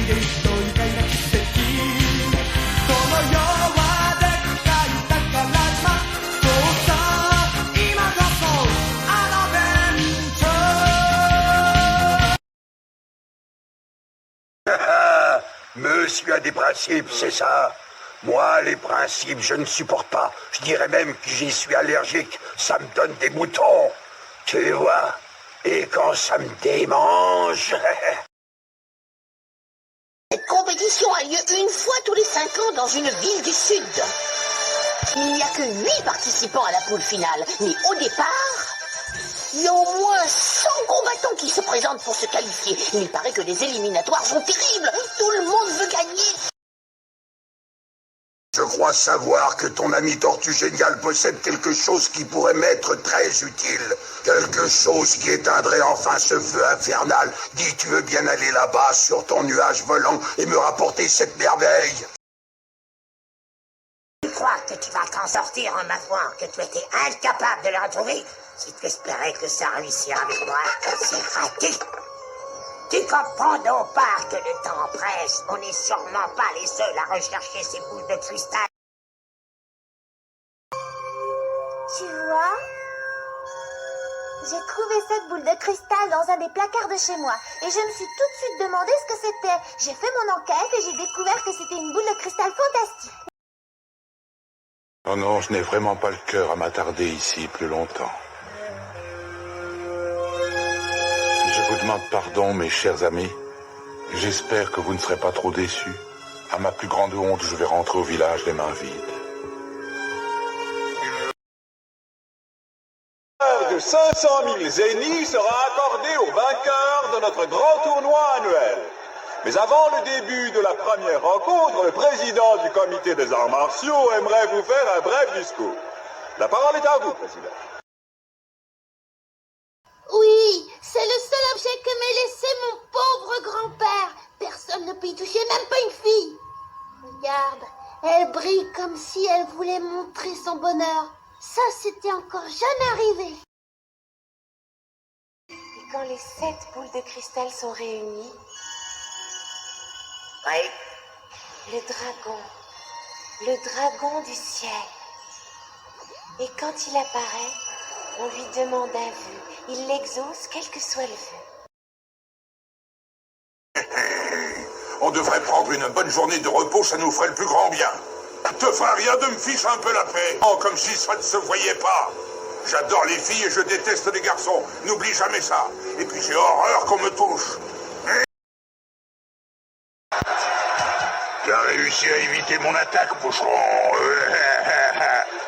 で一人がいな奇跡この世はでっかい宝島そうさ今こそアドベンチャーMonsieur a des principes, c'est ça? Moi, les principes, je ne supporte pas. Je dirais même que j'y suis allergique. Ça me donne des boutons. Tu vois? Et quand ça me démange... Cette compétition a lieu une fois tous les 5 ans dans une ville du Sud. Il n'y a que 8 participants à la poule finale. Mais au départ, il y a au moins 100 combattants qui se présentent pour se qualifier. Il paraît que les éliminatoires sont terribles. Tout le monde veut gagner. Je crois savoir que ton ami Tortue Génial possède quelque chose qui pourrait m'être très utile. Quelque chose qui éteindrait enfin ce feu infernal. Dis, tu veux bien aller là-bas sur ton nuage volant et me rapporter cette merveille? Tu crois que tu vas t'en sortir en m'avouant que tu étais incapable de le retrouver? Si tu espérais que ça réussirait avec moi, c'est raté. Tu comprends donc pas que le temps presse. On n'est sûrement pas les seuls à rechercher ces boules de cristal. Tu vois? J'ai trouvé cette boule de cristal dans un des placards de chez moi. Et je me suis tout de suite demandé ce que c'était. J'ai fait mon enquête et j'ai découvert que c'était une boule de cristal fantastique. Oh non, je n'ai vraiment pas le cœur à m'attarder ici plus longtemps. Je vous demande pardon, mes chers amis. J'espère que vous ne serez pas trop déçus. À ma plus grande honte, je vais rentrer au village les mains vides. De 500 000 zéniths sera accordé aux vainqueurs de notre grand tournoi annuel. Mais avant le début de la première rencontre, le président du comité des arts martiaux aimerait vous faire un bref discours. La parole est à vous, président. Oui, c'est le seul objet que m'ait laissé mon pauvre grand-père. Personne ne peut y toucher, même pas une fille. Regarde, elle brille comme si elle voulait montrer son bonheur. Ça, c'était encore jamais arrivé. Et quand les 7 boules de cristal sont réunies, Oui. le dragon du ciel. Et quand il apparaît, on lui demande un vœu. Il l'exauce, quel que soit le vœu. On devrait prendre une bonne journée de repos, ça nous ferait le plus grand bien. Te ferait rien de me ficher un peu la paix. Oh, comme si ça ne se voyait pas. J'adore les filles et je déteste les garçons. N'oublie jamais ça. Et puis j'ai horreur qu'on me touche. Tu as réussi à éviter mon attaque, boucheron.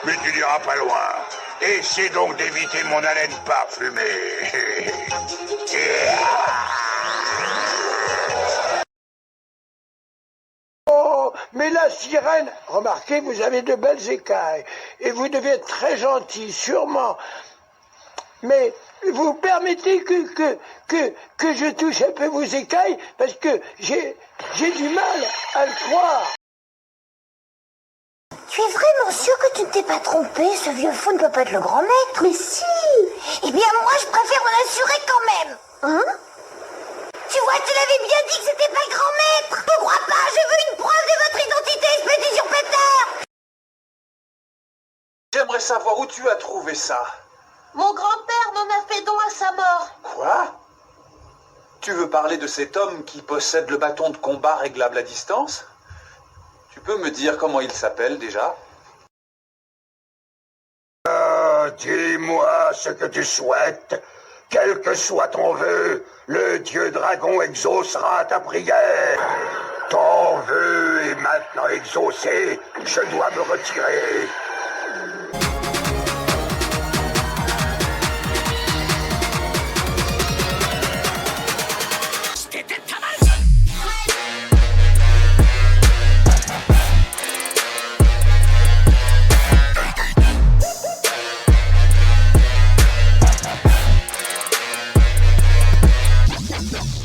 Mais tu n'iras pas loin. Essaie donc d'éviter mon haleine parfumée. Oh, mais la sirène, remarquez, vous avez de belles écailles. Et vous devez être très gentil, sûrement. Mais vous permettez que je touche un peu vos écailles, parce que j'ai du mal à le croire. Tu es vraiment sûr que tu ne t'es pas trompé? Ce vieux fou ne peut pas être le grand maître. Mais si! Eh bien, moi, je préfère m'en assurer quand même. Hein? Tu vois, tu l'avais bien dit que c'était pas le grand maître. Je crois pas, je veux une preuve de votre identité, espèce d'usurpateur. J'aimerais savoir où tu as trouvé ça. Mon grand-père m'en a fait don à sa mort. Quoi? Tu veux parler de cet homme qui possède le bâton de combat réglable à distance? Tu peux me dire comment il s'appelle déjà? Dis-moi ce que tu souhaites. Quel que soit ton vœu, le dieu dragon exaucera ta prière. Ton vœu est maintenant exaucé. Je dois me retirer. No.